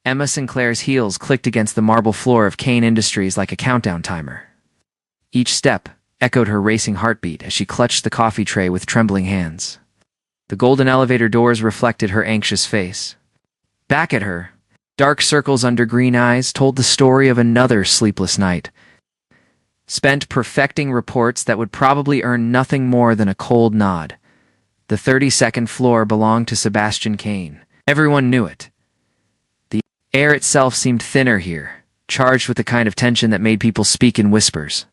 Emma Sinclair's heels clicked against the marble floor of Kane Industries like a countdown timer. Each step echoed her racing heartbeat as she clutched the coffee tray with trembling hands. The golden elevator doors reflected her anxious face. Back at her, dark circles under green eyes told the story of another sleepless night, spent perfecting reports that would probably earn nothing more than a cold nod. The 32nd floor belonged to Sebastian Kane. Everyone knew it. The air itself seemed thinner here, charged with the kind of tension that made people speak in whispers.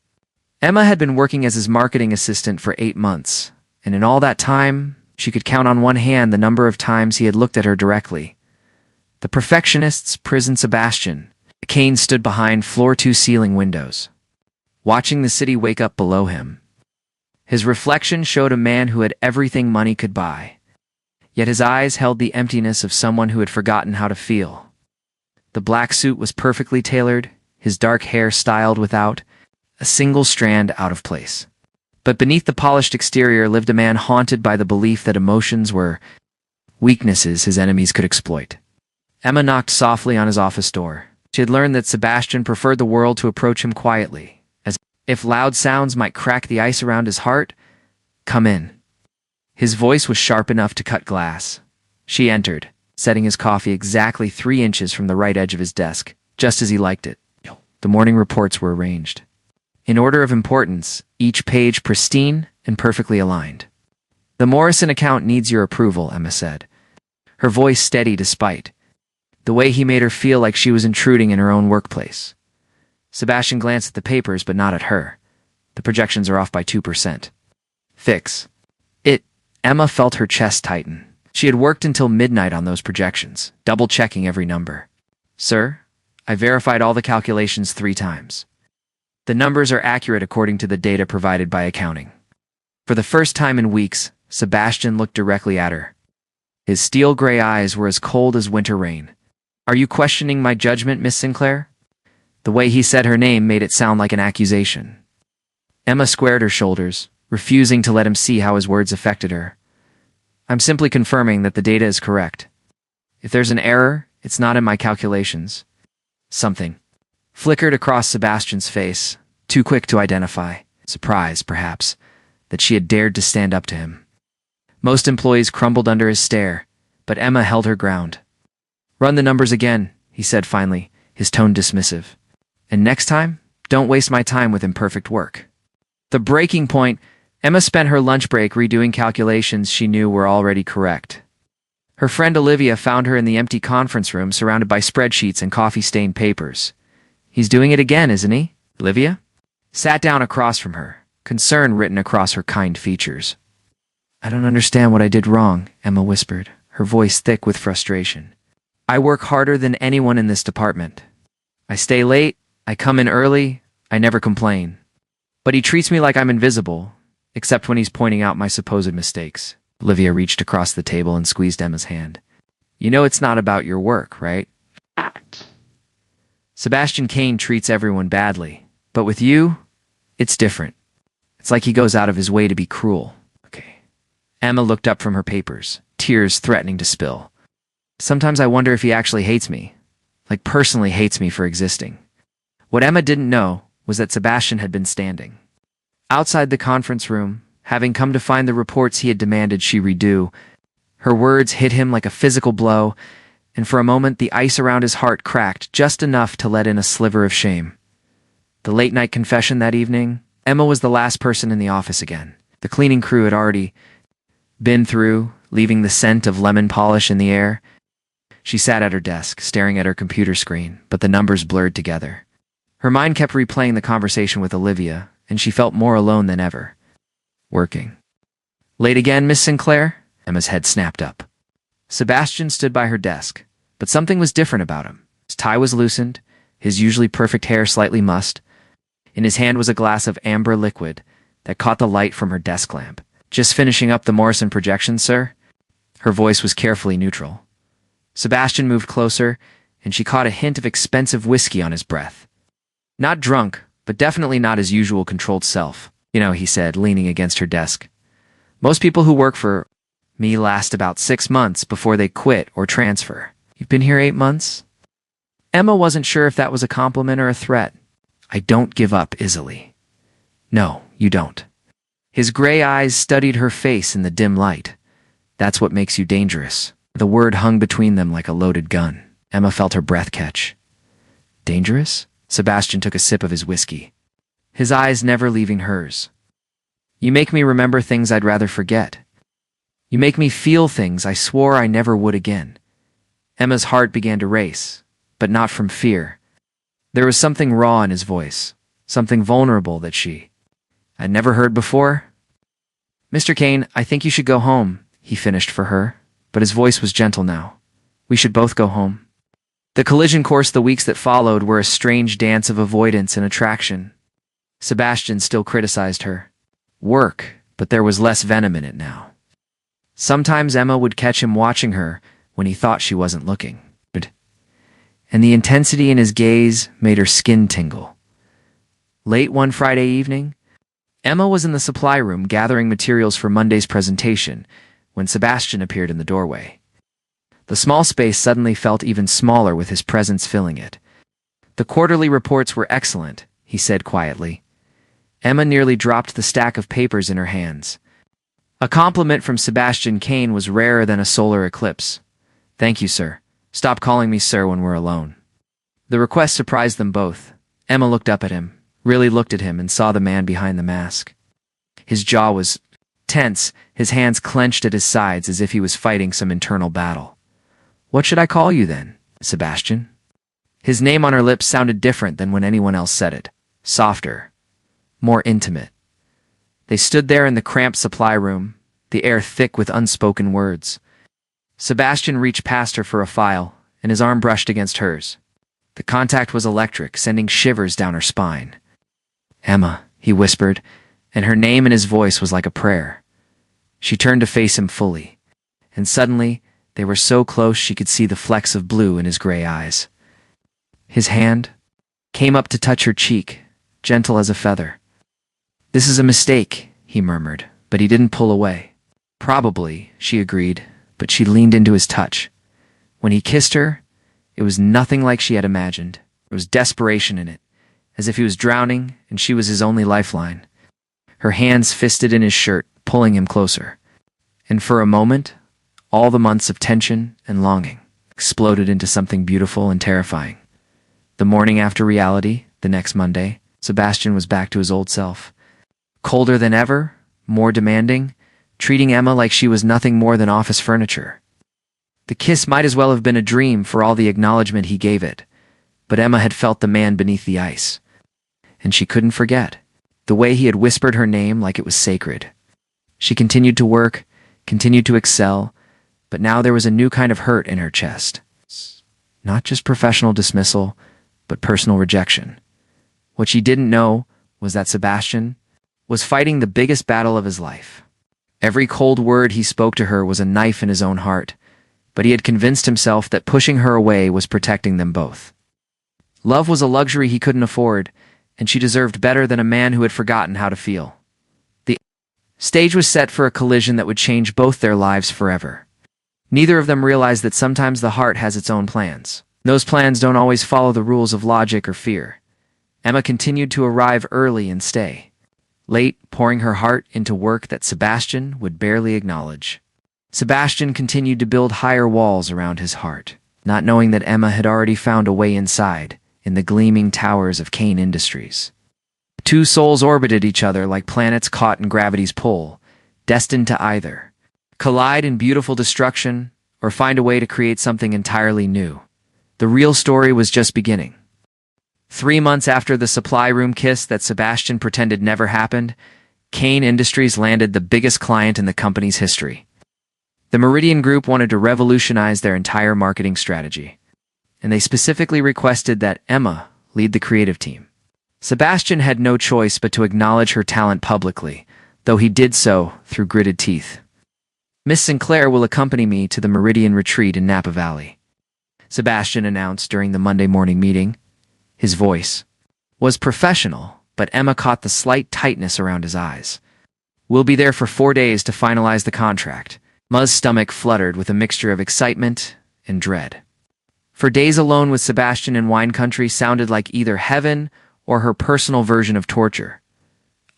Emma had been working as his marketing assistant for 8 months, and in all that time, she could count on one hand the number of times he had looked at her directly. The perfectionist's prison Sebastian. Kane stood behind floor-to-ceiling windows, watching the city wake up below him. His reflection showed a man who had everything money could buy, yet his eyes held the emptiness of someone who had forgotten how to feel. The black suit was perfectly tailored, his dark hair styled without a single strand out of place. But beneath the polished exterior lived a man haunted by the belief that emotions were weaknesses his enemies could exploit. Emma knocked softly on his office door. She had learned that Sebastian preferred the world to approach him quietly, as if loud sounds might crack the ice around his heart. "Come in." His voice was sharp enough to cut glass. She entered, setting his coffee exactly 3 inches from the right edge of his desk, just as he liked it. The morning reports were arranged in order of importance, each page pristine and perfectly aligned. "The Morrison account needs your approval," Emma said, her voice steady despite the way he made her feel like she was intruding in her own workplace. Sebastian glanced at the papers, but not at her. "The projections are off by 2%. Fix it." Emma felt her chest tighten. She had worked until midnight on those projections, double-checking every number. "Sir, I verified all the calculations 3 times. The numbers are accurate according to the data provided by accounting." For the first time in weeks, Sebastian looked directly at her. His steel-gray eyes were as cold as winter rain. "Are you questioning my judgment, Miss Sinclair?" The way he said her name made it sound like an accusation. Emma squared her shoulders, refusing to let him see how his words affected her. "I'm simply confirming that the data is correct. If there's an error, it's not in my calculations." Something flickered across Sebastian's face, too quick to identify. Surprise, perhaps, that she had dared to stand up to him. Most employees crumbled under his stare, but Emma held her ground. "Run the numbers again," he said finally, his tone dismissive. "And next time, don't waste my time with imperfect work." The breaking point, Emma spent her lunch break redoing calculations she knew were already correct. Her friend Olivia found her in the empty conference room surrounded by spreadsheets and coffee-stained papers. "He's doing it again, isn't he?" Olivia sat down across from her, concern written across her kind features. "I don't understand what I did wrong," Emma whispered, her voice thick with frustration. "I work harder than anyone in this department. I stay late, I come in early, I never complain. But he treats me like I'm invisible, except when he's pointing out my supposed mistakes." Olivia reached across the table and squeezed Emma's hand. "You know it's not about your work, right? Sebastian Kane treats everyone badly, but with you, it's different. It's like he goes out of his way to be cruel." "Okay." Emma looked up from her papers, tears threatening to spill. "Sometimes I wonder if he actually hates me, like personally hates me for existing." What Emma didn't know was that Sebastian had been standing outside the conference room, having come to find the reports he had demanded she redo. Her words hit him like a physical blow, and for a moment the ice around his heart cracked just enough to let in a sliver of shame. The late-night confession that evening, Emma was the last person in the office again. The cleaning crew had already been through, leaving the scent of lemon polish in the air. She sat at her desk, staring at her computer screen, but the numbers blurred together. Her mind kept replaying the conversation with Olivia, and she felt more alone than ever. "Working late again, Miss Sinclair?" Emma's head snapped up. Sebastian stood by her desk, but something was different about him. His tie was loosened, his usually perfect hair slightly mussed. In his hand was a glass of amber liquid that caught the light from her desk lamp. "Just finishing up the Morrison projections, sir?" Her voice was carefully neutral. Sebastian moved closer, and she caught a hint of expensive whiskey on his breath. Not drunk, but definitely not his usual controlled self. "You know," he said, leaning against her desk, "most people who work for me last about 6 months before they quit or transfer. You've been here 8 months?" Emma wasn't sure if that was a compliment or a threat. I don't give up easily. No, you don't. His gray eyes studied her face in the dim light. That's what makes you dangerous. The word hung between them like a loaded gun. Emma felt her breath catch. Dangerous? Sebastian took a sip of his whiskey, his eyes never leaving hers. You make me remember things I'd rather forget. You make me feel things I swore I never would again. Emma's heart began to race, but not from fear. There was something raw in his voice, something vulnerable that she had never heard before. Mr. Kane, I think you should go home, he finished for her, but his voice was gentle now. We should both go home. The collision course the weeks that followed were a strange dance of avoidance and attraction. Sebastian still criticized her. Work, but there was less venom in it now. Sometimes Emma would catch him watching her when he thought she wasn't looking. And the intensity in his gaze made her skin tingle. Late one Friday evening, Emma was in the supply room gathering materials for Monday's presentation when Sebastian appeared in the doorway. The small space suddenly felt even smaller with his presence filling it. The quarterly reports were excellent, he said quietly. Emma nearly dropped the stack of papers in her hands. A compliment from Sebastian Kane was rarer than a solar eclipse. Thank you, sir. Stop calling me sir when we're alone. The request surprised them both. Emma looked up at him, really looked at him, and saw the man behind the mask. His jaw was tense, his hands clenched at his sides as if he was fighting some internal battle. What should I call you then, Sebastian? His name on her lips sounded different than when anyone else said it. Softer, more intimate. They stood there in the cramped supply room, the air thick with unspoken words. Sebastian reached past her for a file, and his arm brushed against hers. The contact was electric, sending shivers down her spine. Emma, he whispered, and her name in his voice was like a prayer. She turned to face him fully, and suddenly they were so close she could see the flecks of blue in his gray eyes. His hand came up to touch her cheek, gentle as a feather. This is a mistake, he murmured, but he didn't pull away. Probably, she agreed, but she leaned into his touch. When he kissed her, it was nothing like she had imagined. There was desperation in it, as if he was drowning and she was his only lifeline. Her hands fisted in his shirt, pulling him closer. And for a moment, all the months of tension and longing exploded into something beautiful and terrifying. The morning after reality, the next Monday, Sebastian was back to his old self. Colder than ever, more demanding, treating Emma like she was nothing more than office furniture. The kiss might as well have been a dream for all the acknowledgement he gave it, but Emma had felt the man beneath the ice. And she couldn't forget the way he had whispered her name like it was sacred. She continued to work, continued to excel, but now there was a new kind of hurt in her chest. Not just professional dismissal, but personal rejection. What she didn't know was that Sebastian was fighting the biggest battle of his life. Every cold word he spoke to her was a knife in his own heart, but he had convinced himself that pushing her away was protecting them both. Love was a luxury he couldn't afford, and she deserved better than a man who had forgotten how to feel. The stage was set for a collision that would change both their lives forever. Neither of them realized that sometimes the heart has its own plans. Those plans don't always follow the rules of logic or fear. Emma continued to arrive early and stay late, pouring her heart into work that Sebastian would barely acknowledge. Sebastian continued to build higher walls around his heart, not knowing that Emma had already found a way inside, in the gleaming towers of Kane Industries. Two souls orbited each other like planets caught in gravity's pull, destined to either collide in beautiful destruction or find a way to create something entirely new. The real story was just beginning. 3 months after the supply room kiss that Sebastian pretended never happened, Kane Industries landed the biggest client in the company's history. The Meridian Group wanted to revolutionize their entire marketing strategy, and they specifically requested that Emma lead the creative team. Sebastian had no choice but to acknowledge her talent publicly, though he did so through gritted teeth. Miss Sinclair will accompany me to the Meridian retreat in Napa Valley, Sebastian announced during the Monday morning meeting. His voice was professional, but Emma caught the slight tightness around his eyes. We'll be there for 4 days to finalize the contract. Emma's stomach fluttered with a mixture of excitement and dread. For days alone with Sebastian in wine country sounded like either heaven or her personal version of torture.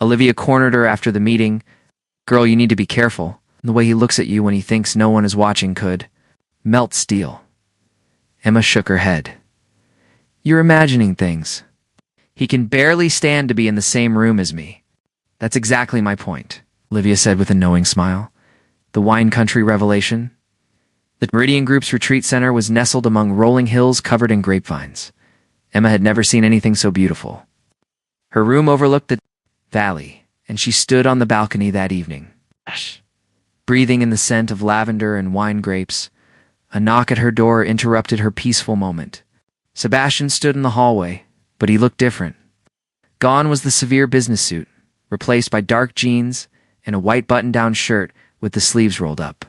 Olivia cornered her after the meeting. "Girl, you need to be careful. The way he looks at you when he thinks no one is watching could melt steel." Emma shook her head. "You're imagining things. He can barely stand to be in the same room as me." "That's exactly my point," Olivia said with a knowing smile. The wine country revelation. The Meridian Group's retreat center was nestled among rolling hills covered in grapevines. Emma had never seen anything so beautiful. Her room overlooked the valley, and she stood on the balcony that evening, breathing in the scent of lavender and wine grapes. A knock at her door interrupted her peaceful moment. Sebastian stood in the hallway, but he looked different. Gone was the severe business suit, replaced by dark jeans and a white button-down shirt with the sleeves rolled up.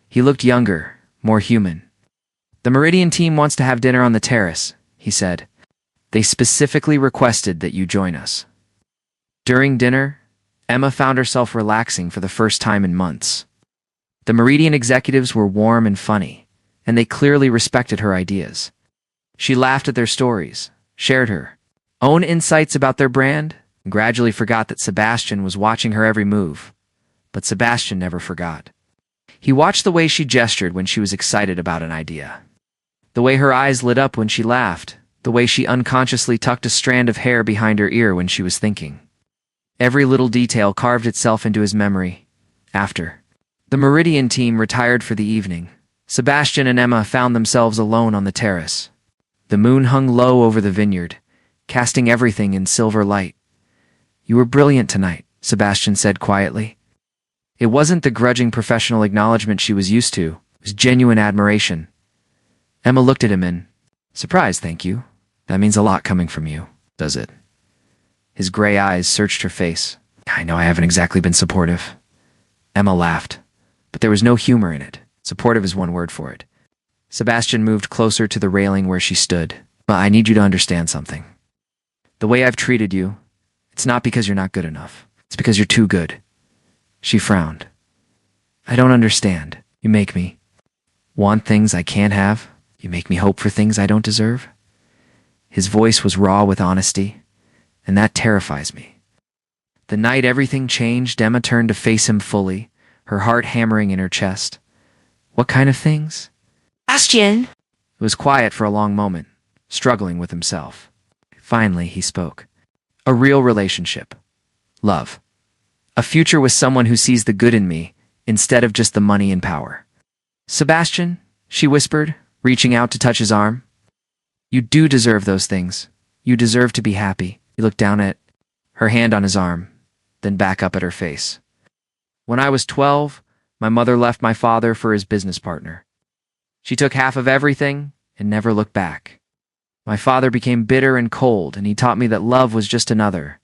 He looked younger, more human. "The Meridian team wants to have dinner on the terrace," he said. "They specifically requested that you join us." During dinner, Emma found herself relaxing for the first time in months. The Meridian executives were warm and funny, and they clearly respected her ideas. She laughed at their stories, shared her own insights about their brand, and gradually forgot that Sebastian was watching her every move. But Sebastian never forgot. He watched the way she gestured when she was excited about an idea, the way her eyes lit up when she laughed, the way she unconsciously tucked a strand of hair behind her ear when she was thinking. Every little detail carved itself into his memory. After the Meridian team retired for the evening, Sebastian and Emma found themselves alone on the terrace. The moon hung low over the vineyard, casting everything in silver light. "You were brilliant tonight," Sebastian said quietly. It wasn't the grudging professional acknowledgement she was used to. It was genuine admiration. Emma looked at him in surprise. "Thank you. That means a lot coming from you, does it?" His gray eyes searched her face. "I know I haven't exactly been supportive." Emma laughed, but there was no humor in it. Supportive is one word for it. Sebastian moved closer to the railing where she stood. "But I need you to understand something. The way I've treated you, it's not because you're not good enough. It's because you're too good." She frowned. "I don't understand. You make me want things I can't have. You make me hope for things I don't deserve." His voice was raw with honesty, and that terrifies me. The night everything changed, Emma turned to face him fully, her heart hammering in her chest. "What kind of things?" Bastian. It was quiet for a long moment, struggling with himself. Finally, he spoke. "A real relationship. Love. A future with someone who sees the good in me, instead of just the money and power." "Sebastian," she whispered, reaching out to touch his arm. "You do deserve those things. You deserve to be happy." He looked down at her hand on his arm, then back up at her face. "When I was 12, my mother left my father for his business partner. She took half of everything and never looked back. My father became bitter and cold, and he taught me that love was just another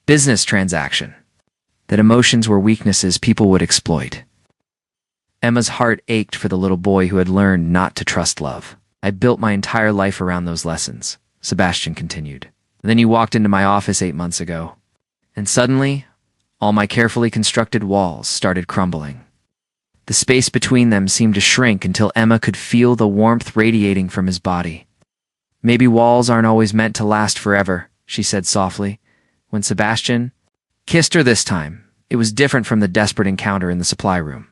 business transaction, that emotions were weaknesses people would exploit." Emma's heart ached for the little boy who had learned not to trust love. "I built my entire life around those lessons," Sebastian continued. "Then you walked into my office 8 months ago, and suddenly, all my carefully constructed walls started crumbling." The space between them seemed to shrink until Emma could feel the warmth radiating from his body. "Maybe walls aren't always meant to last forever," she said softly. When Sebastian kissed her this time, it was different from the desperate encounter in the supply room.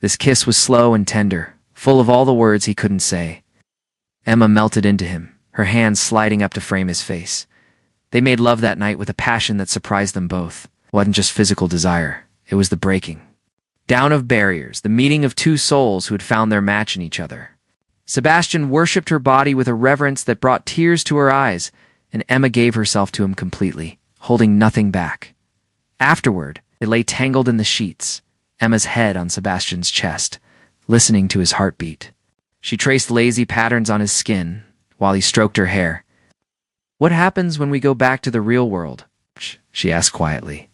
This kiss was slow and tender, full of all the words he couldn't say. Emma melted into him, her hands sliding up to frame his face. They made love that night with a passion that surprised them both. It wasn't just physical desire, it was the breaking down of barriers, the meeting of two souls who had found their match in each other. Sebastian worshipped her body with a reverence that brought tears to her eyes, and Emma gave herself to him completely, holding nothing back. Afterward, they lay tangled in the sheets, Emma's head on Sebastian's chest, listening to his heartbeat. She traced lazy patterns on his skin while he stroked her hair. "What happens when we go back to the real world?" she asked quietly.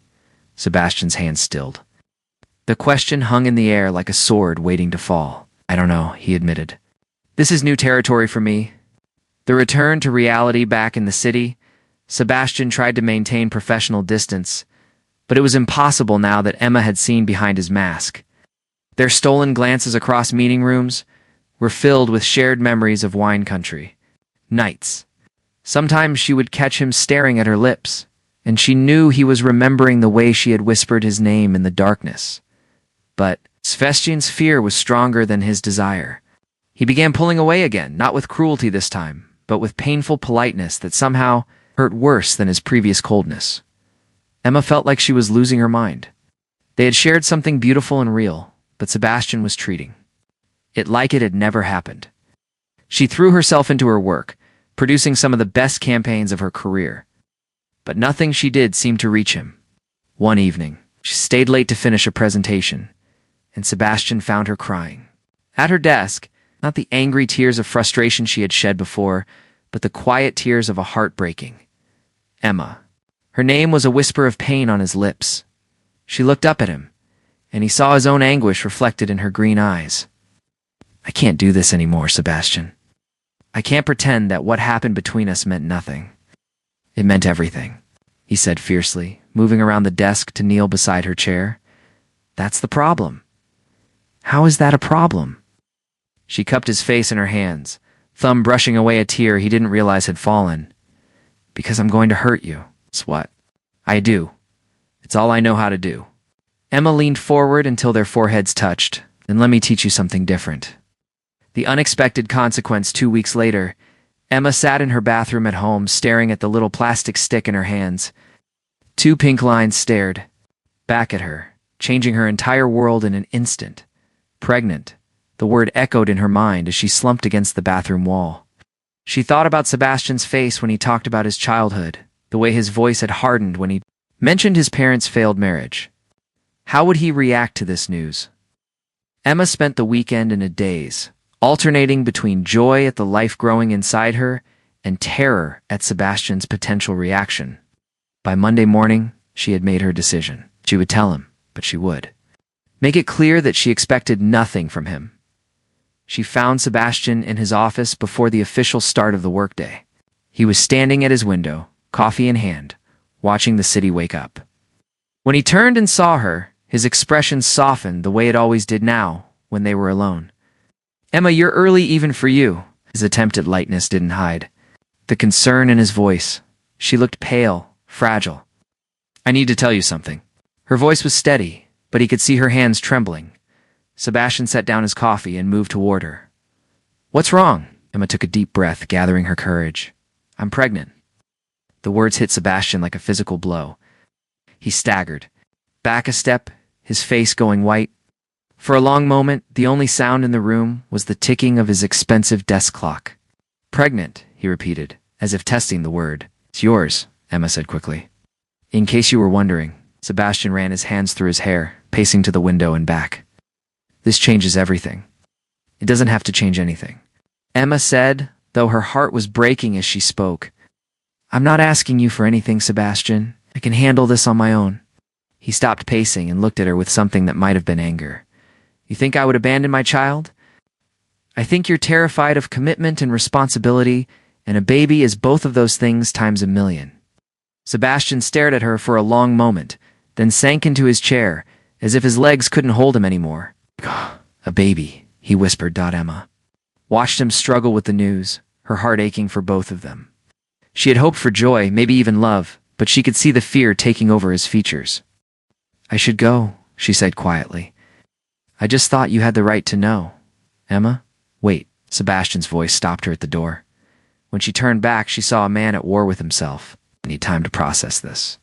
Sebastian's hand stilled. The question hung in the air like a sword waiting to fall. "I don't know," he admitted. "This is new territory for me." The return to reality back in the city, Sebastian tried to maintain professional distance, but it was impossible now that Emma had seen behind his mask. Their stolen glances across meeting rooms, were filled with shared memories of wine country. Nights. Sometimes she would catch him staring at her lips, and she knew he was remembering the way she had whispered his name in the darkness. But Sebastian's fear was stronger than his desire. He began pulling away again, not with cruelty this time, but with painful politeness that somehow hurt worse than his previous coldness. Emma felt like she was losing her mind. They had shared something beautiful and real, but Sebastian was treating it like it had never happened. She threw herself into her work, producing some of the best campaigns of her career. But nothing she did seemed to reach him. One evening, she stayed late to finish a presentation, and Sebastian found her crying. At her desk, not the angry tears of frustration she had shed before, but the quiet tears of a heart breaking. Emma. Her name was a whisper of pain on his lips. She looked up at him, and he saw his own anguish reflected in her green eyes. I can't do this anymore, Sebastian. I can't pretend that what happened between us meant nothing. It meant everything, he said fiercely, moving around the desk to kneel beside her chair. That's the problem. How is that a problem? She cupped his face in her hands, thumb brushing away a tear he didn't realize had fallen. Because I'm going to hurt you. It's what I do. It's all I know how to do. Emma leaned forward until their foreheads touched. Then let me teach you something different. The unexpected consequence 2 weeks later, Emma sat in her bathroom at home staring at the little plastic stick in her hands. 2 pink lines stared back at her, changing her entire world in an instant. Pregnant. The word echoed in her mind as she slumped against the bathroom wall. She thought about Sebastian's face when he talked about his childhood, the way his voice had hardened when he mentioned his parents' failed marriage. How would he react to this news? Emma spent the weekend in a daze, alternating between joy at the life growing inside her and terror at Sebastian's potential reaction. By Monday morning, she had made her decision. She would tell him, but she would make it clear that she expected nothing from him. She found Sebastian in his office before the official start of the workday. He was standing at his window, coffee in hand, watching the city wake up. When he turned and saw her, his expression softened the way it always did now when they were alone. Emma, you're early even for you. His attempt at lightness didn't hide the concern in his voice. She looked pale, fragile. I need to tell you something. Her voice was steady, but he could see her hands trembling. Sebastian set down his coffee and moved toward her. What's wrong? Emma took a deep breath, gathering her courage. I'm pregnant. The words hit Sebastian like a physical blow. He staggered, back a step, his face going white. For a long moment, the only sound in the room was the ticking of his expensive desk clock. Pregnant, he repeated, as if testing the word. It's yours, Emma said quickly. In case you were wondering, Sebastian ran his hands through his hair, pacing to the window and back. This changes everything. It doesn't have to change anything, Emma said, though her heart was breaking as she spoke. I'm not asking you for anything, Sebastian. I can handle this on my own. He stopped pacing and looked at her with something that might have been anger. You think I would abandon my child? I think you're terrified of commitment and responsibility, and a baby is both of those things times 1,000,000. Sebastian stared at her for a long moment, then sank into his chair, as if his legs couldn't hold him anymore. A baby, he whispered. Emma watched him struggle with the news, her heart aching for both of them. She had hoped for joy, maybe even love, but she could see the fear taking over his features. I should go, she said quietly. I just thought you had the right to know. Emma? Wait, Sebastian's voice stopped her at the door. When she turned back, she saw a man at war with himself. I need time to process this.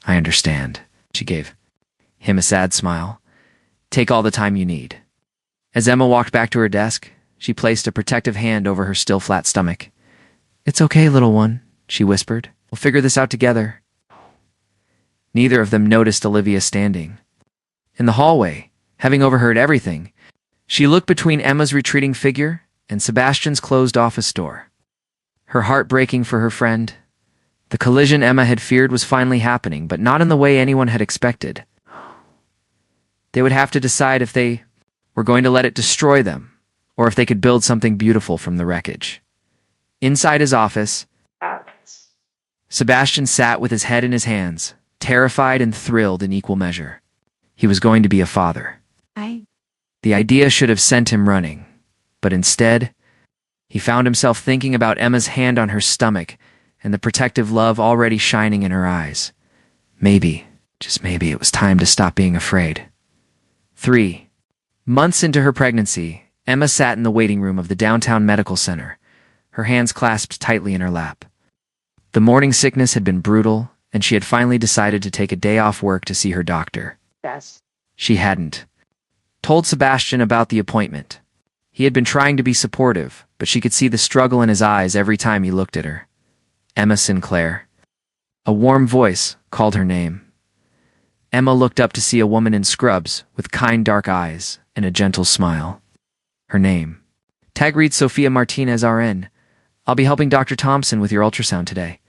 I understand, she gave him a sad smile. Take all the time you need. As Emma walked back to her desk, she placed a protective hand over her still flat stomach. It's okay, little one, she whispered. We'll figure this out together. Neither of them noticed Olivia standing in the hallway, having overheard everything. She looked between Emma's retreating figure and Sebastian's closed office door, her heart breaking for her friend. The collision Emma had feared was finally happening, but not in the way anyone had expected. They would have to decide if they were going to let it destroy them, or if they could build something beautiful from the wreckage. Inside his office, Sebastian sat with his head in his hands, terrified and thrilled in equal measure. He was going to be a father. The idea should have sent him running, But instead, he found himself thinking about Emma's hand on her stomach and the protective love already shining in her eyes. Maybe, just maybe, it was time to stop being afraid. 3 months into her pregnancy, Emma sat in the waiting room of the downtown medical center, her hands clasped tightly in her lap. The morning sickness had been brutal, and she had finally decided to take a day off work to see her doctor. Yes. She hadn't told Sebastian about the appointment. He had been trying to be supportive, but she could see the struggle in his eyes every time he looked at her. Emma Sinclair. A warm voice called her name. Emma looked up to see a woman in scrubs with kind dark eyes and a gentle smile. Her name. Tag reads Sophia Martinez RN. I'll be helping Dr. Thompson with your ultrasound today,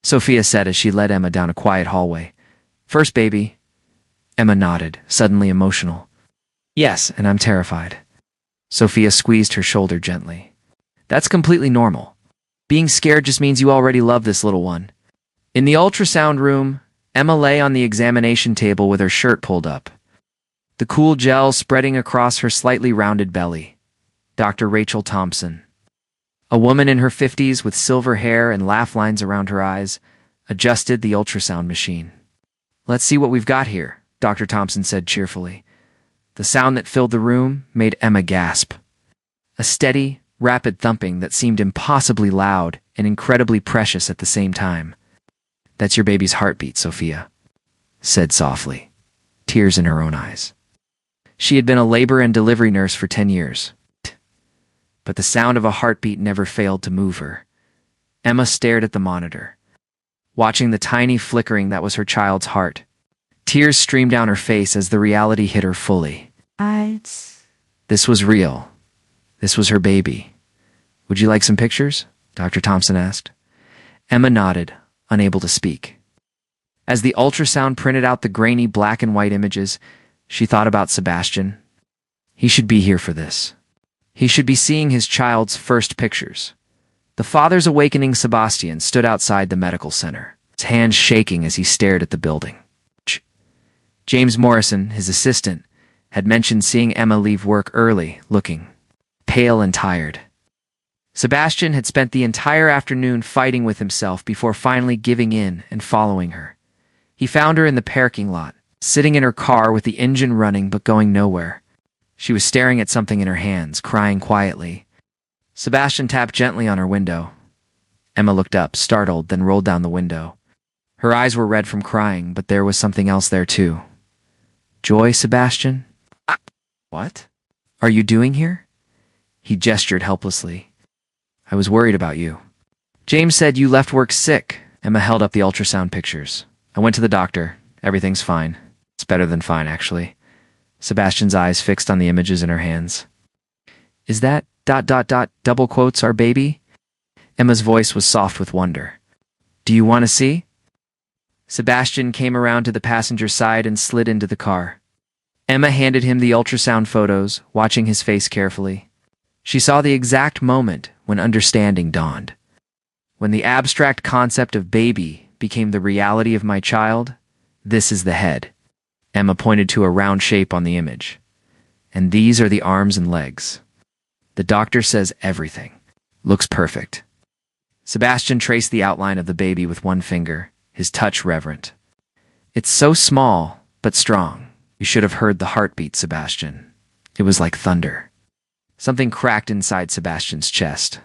Sophia said as she led Emma down a quiet hallway. First baby. Emma nodded, suddenly emotional. Yes, and I'm terrified. Sophia squeezed her shoulder gently. That's completely normal. Being scared just means you already love this little one. In the ultrasound room, Emma lay on the examination table with her shirt pulled up, the cool gel spreading across her slightly rounded belly. Dr. Rachel Thompson. A woman in her 50s with silver hair and laugh lines around her eyes, adjusted the ultrasound machine. Let's see what we've got here, Dr. Thompson said cheerfully. The sound that filled the room made Emma gasp. A steady, rapid thumping that seemed impossibly loud and incredibly precious at the same time. That's your baby's heartbeat, Sophia, said softly, tears in her own eyes. She had been a labor and delivery nurse for 10 years. But the sound of a heartbeat never failed to move her. Emma stared at the monitor, watching the tiny flickering that was her child's heart. Tears streamed down her face as the reality hit her fully. This was real. This was her baby. Would you like some pictures? Dr. Thompson asked. Emma nodded, unable to speak. As the ultrasound printed out the grainy black and white images, she thought about Sebastian. He should be here for this. He should be seeing his child's first pictures. The father's awakening Sebastian stood outside the medical center, his hands shaking as he stared at the building. James Morrison, his assistant, had mentioned seeing Emma leave work early, looking pale and tired. Sebastian had spent the entire afternoon fighting with himself before finally giving in and following her. He found her in the parking lot, sitting in her car with the engine running but going nowhere. She was staring at something in her hands, crying quietly. Sebastian tapped gently on her window. Emma looked up, startled, then rolled down the window. Her eyes were red from crying, but there was something else there too. Joy, Sebastian? What are you doing here? He gestured helplessly. I was worried about you. James said you left work sick. Emma held up the ultrasound pictures. I went to the doctor. Everything's fine. It's better than fine, actually. Sebastian's eyes fixed on the images in her hands. Is that ... double quotes our baby? Emma's voice was soft with wonder. Do you want to see? Sebastian came around to the passenger side and slid into the car. Emma handed him the ultrasound photos, watching his face carefully. She saw the exact moment when understanding dawned. When the abstract concept of baby became the reality of my child, this is the head. Emma pointed to a round shape on the image. And these are the arms and legs. The doctor says everything. Looks perfect. Sebastian traced the outline of the baby with one finger, his touch reverent. It's so small, but strong. You should have heard the heartbeat, Sebastian. It was like thunder. Something cracked inside Sebastian's chest.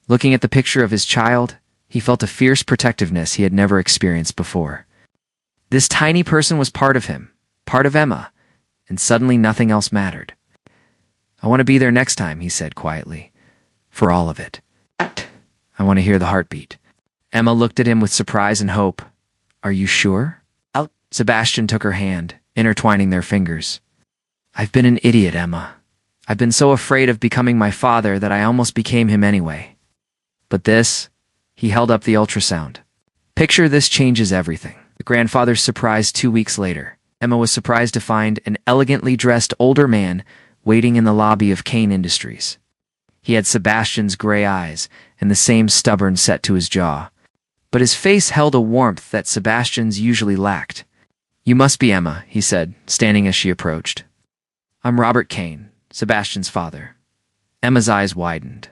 Looking at the picture of his child, he felt a fierce protectiveness he had never experienced before. This tiny person was part of him, part of Emma, and suddenly nothing else mattered. I want to be there next time, he said quietly. For all of it. I want to hear the heartbeat. Emma looked at him with surprise and hope. Are you sure? Sebastian took her hand, intertwining their fingers. I've been an idiot, Emma. I've been so afraid of becoming my father that I almost became him anyway. But this, he held up the ultrasound. Picture this changes everything. The grandfather's surprise 2 weeks later. Emma was surprised to find an elegantly dressed older man waiting in the lobby of Kane Industries. He had Sebastian's gray eyes and the same stubborn set to his jaw. But his face held a warmth that Sebastian's usually lacked. You must be Emma, he said, standing as she approached. I'm Robert Kane, Sebastian's father. Emma's eyes widened.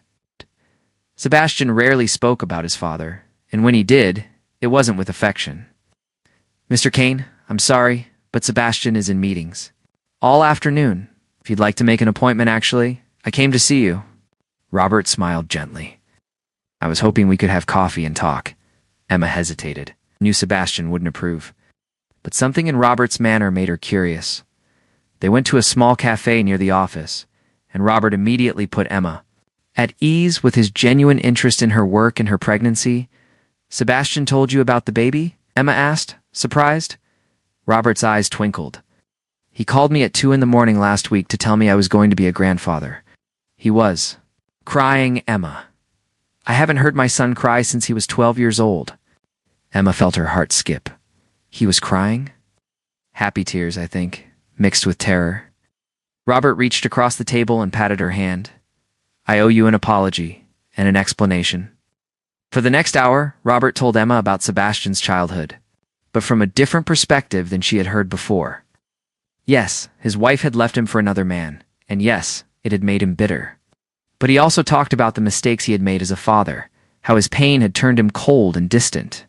Sebastian rarely spoke about his father, and when he did, it wasn't with affection. "Mr. Kane, I'm sorry, but Sebastian is in meetings. All afternoon. If you'd like to make an appointment, actually, I came to see you." Robert smiled gently. "I was hoping we could have coffee and talk." Emma hesitated. Knew Sebastian wouldn't approve. But something in Robert's manner made her curious. They went to a small cafe near the office, and Robert immediately put Emma at ease with his genuine interest in her work and her pregnancy. "Sebastian told you about the baby?" Emma asked, surprised. Robert's eyes twinkled. "He called me at 2 in the morning last week to tell me I was going to be a grandfather. He was." Crying Emma. "I haven't heard my son cry since he was 12 years old." Emma felt her heart skip. He was crying? Happy tears, I think, mixed with terror. Robert reached across the table and patted her hand. "I owe you an apology and an explanation." For the next hour, Robert told Emma about Sebastian's childhood, but from a different perspective than she had heard before. Yes, his wife had left him for another man, and yes, it had made him bitter. But he also talked about the mistakes he had made as a father, how his pain had turned him cold and distant.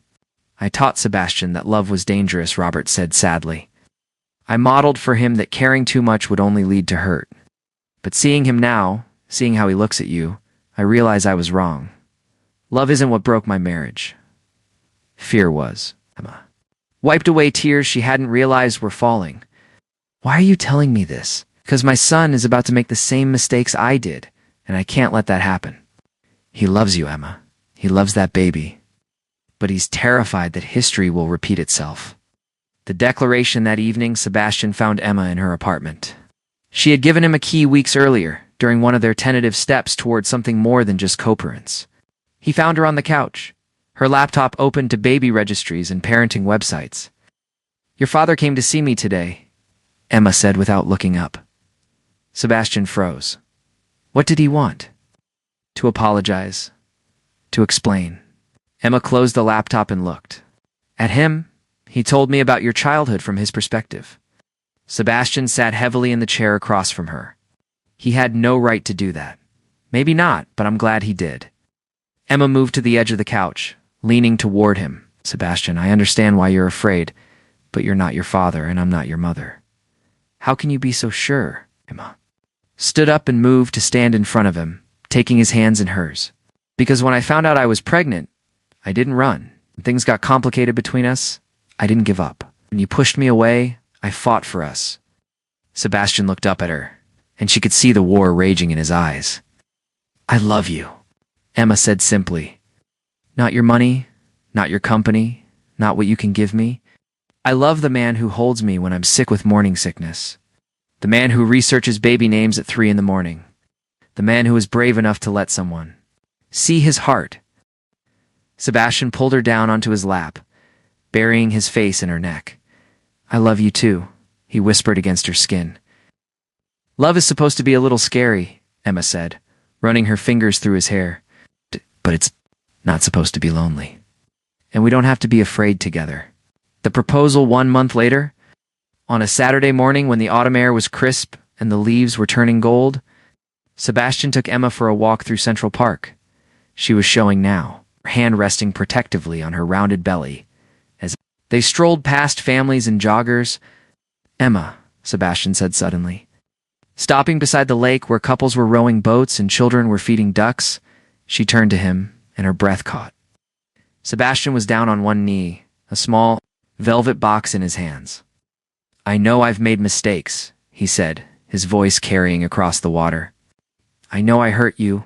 "I taught Sebastian that love was dangerous," Robert said sadly. "I modeled for him that caring too much would only lead to hurt. But seeing him now, seeing how he looks at you, I realize I was wrong. Love isn't what broke my marriage. Fear was." Emma wiped away tears she hadn't realized were falling. "Why are you telling me this?" "Because my son is about to make the same mistakes I did, and I can't let that happen." "He loves you, Emma. He loves that baby. But he's terrified that history will repeat itself." The declaration that evening, Sebastian found Emma in her apartment. She had given him a key weeks earlier, during one of their tentative steps toward something more than just co-parents. He found her on the couch, her laptop open to baby registries and parenting websites. "Your father came to see me today," Emma said without looking up. Sebastian froze. What did he want? To apologize. To explain. Emma closed the laptop and looked. At him, he told me about your childhood from his perspective. Sebastian sat heavily in the chair across from her. He had no right to do that. Maybe not, but I'm glad he did. Emma moved to the edge of the couch, leaning toward him. "Sebastian, I understand why you're afraid, but you're not your father and I'm not your mother." "How can you be so sure?" Emma stood up and moved to stand in front of him, taking his hands in hers. "Because when I found out I was pregnant, I didn't run. When things got complicated between us, I didn't give up. When you pushed me away, I fought for us." Sebastian looked up at her, and she could see the war raging in his eyes. "I love you," Emma said simply. "Not your money, not your company, not what you can give me. I love the man who holds me when I'm sick with morning sickness. The man who researches baby names at 3 in the morning. The man who is brave enough to let someone see his heart." Sebastian pulled her down onto his lap, burying his face in her neck. "I love you too," he whispered against her skin. "Love is supposed to be a little scary," Emma said, running her fingers through his hair. "But it's not supposed to be lonely. And we don't have to be afraid together." The proposal 1 month later, on a Saturday morning when the autumn air was crisp and the leaves were turning gold, Sebastian took Emma for a walk through Central Park. She was showing now, her hand resting protectively on her rounded belly. As they strolled past families and joggers, "Emma," Sebastian said suddenly. Stopping beside the lake where couples were rowing boats and children were feeding ducks, she turned to him, and her breath caught. Sebastian was down on one knee, a small, velvet box in his hands. "I know I've made mistakes," he said, his voice carrying across the water. "I know I hurt you,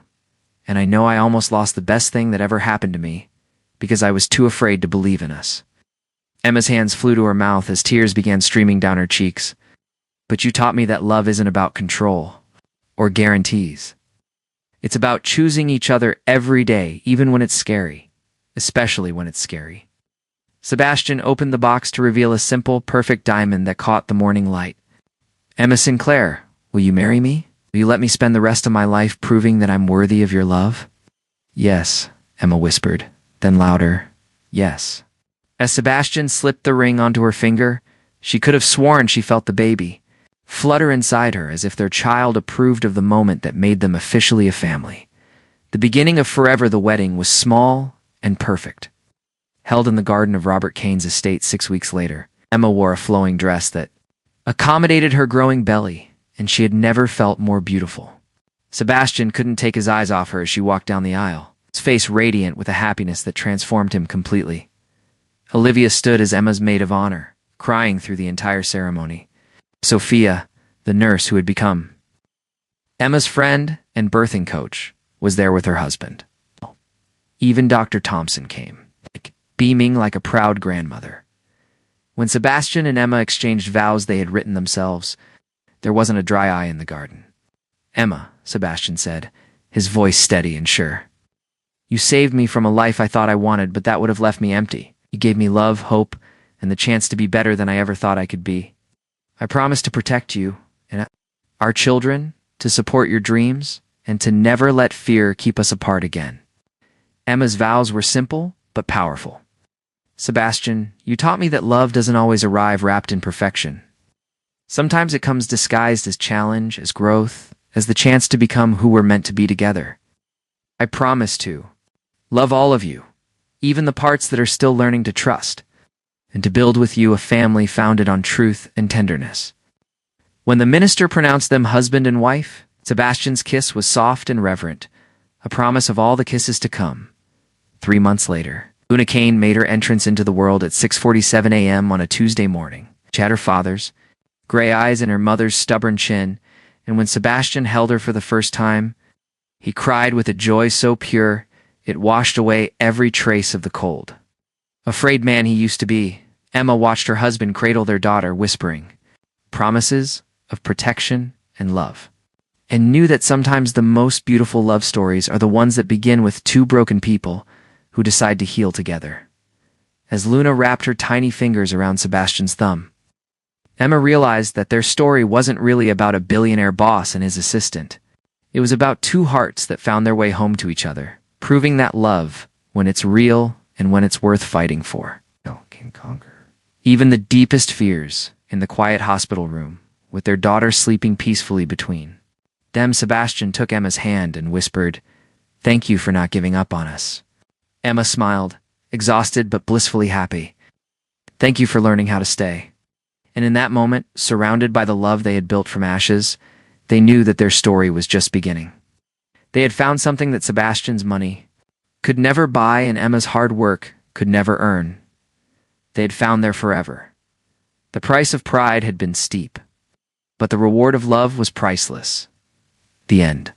and I know I almost lost the best thing that ever happened to me, because I was too afraid to believe in us." Emma's hands flew to her mouth as tears began streaming down her cheeks. "But you taught me that love isn't about control or guarantees. It's about choosing each other every day, even when it's scary, especially when it's scary." Sebastian opened the box to reveal a simple, perfect diamond that caught the morning light. "Emma Sinclair, will you marry me? Will you let me spend the rest of my life proving that I'm worthy of your love?" "Yes," Emma whispered, then louder, "Yes." As Sebastian slipped the ring onto her finger, she could have sworn she felt the baby flutter inside her as if their child approved of the moment that made them officially a family. The beginning of forever. The wedding was small and perfect. Held in the garden of Robert Kane's estate 6 weeks later, Emma wore a flowing dress that accommodated her growing belly, and she had never felt more beautiful. Sebastian couldn't take his eyes off her as she walked down the aisle, his face radiant with a happiness that transformed him completely. Olivia stood as Emma's maid of honor, crying through the entire ceremony. Sophia, the nurse who had become Emma's friend and birthing coach, was there with her husband. Even Dr. Thompson came, beaming like a proud grandmother. When Sebastian and Emma exchanged vows they had written themselves, there wasn't a dry eye in the garden. "Emma," Sebastian said, his voice steady and sure. "You saved me from a life I thought I wanted, but that would have left me empty. You gave me love, hope, and the chance to be better than I ever thought I could be. I promise to protect you and our children, to support your dreams, and to never let fear keep us apart again." Emma's vows were simple but powerful. "Sebastian, you taught me that love doesn't always arrive wrapped in perfection. Sometimes it comes disguised as challenge, as growth, as the chance to become who we're meant to be together. I promise to love all of you, even the parts that are still learning to trust, and to build with you a family founded on truth and tenderness." When the minister pronounced them husband and wife, Sebastian's kiss was soft and reverent, a promise of all the kisses to come. 3 months later, Una Kane made her entrance into the world at 6:47 a.m. on a Tuesday morning. She had her father's gray eyes and her mother's stubborn chin, and when Sebastian held her for the first time, he cried with a joy so pure it washed away every trace of the cold. Afraid man he used to be, Emma watched her husband cradle their daughter, whispering promises of protection and love, and knew that sometimes the most beautiful love stories are the ones that begin with two broken people who decide to heal together. As Luna wrapped her tiny fingers around Sebastian's thumb, Emma realized that their story wasn't really about a billionaire boss and his assistant. It was about two hearts that found their way home to each other, proving that love, when it's real and when it's worth fighting for, can conquer even the deepest fears. In the quiet hospital room, with their daughter sleeping peacefully between them, Sebastian took Emma's hand and whispered, "Thank you for not giving up on us." Emma smiled, exhausted but blissfully happy. "Thank you for learning how to stay." And in that moment, surrounded by the love they had built from ashes, they knew that their story was just beginning. They had found something that Sebastian's money could never buy and Emma's hard work could never earn. They had found their forever. The price of pride had been steep, but the reward of love was priceless. The end.